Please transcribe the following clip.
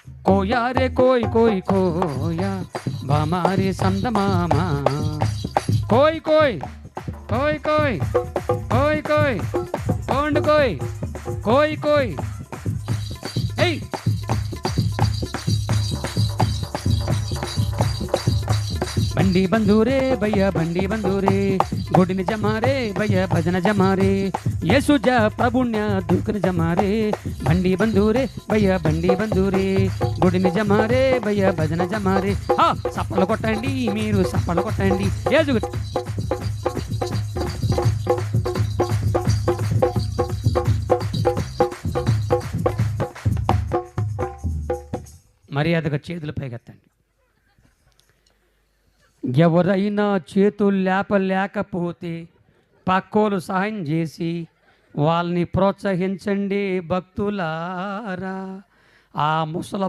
కోయా రే కోయ్ కోయ్ కోయా బామారి సందమామ కోయ్ కోయ్ కోయ్ కోయ్ కోయ్ కోయ్ కోండు కోయ్ కోయ్ కోయ్ ఏయ్ బండి బంధూరే భయ్య బండి బంధూరే గుడిని జమారే భయ్య భజన జమారే యేసుజ ప్రభుణ్య దుఃఖని జమారే బండి బంధూరే భయ్య బండి బంధూరే గుడిని జమారే భయ్య భజన జమారే సప్పలు కొట్టండి మీరు సప్పలు కొట్టండి యేసు మర్యాదగా చేతులు పైకెత్తండి. ఎవరైనా చేతులు లేపలేకపోతే పక్కోలు సహాయం చేసి వాళ్ళని ప్రోత్సహించండి భక్తులారా. ఆ ముసల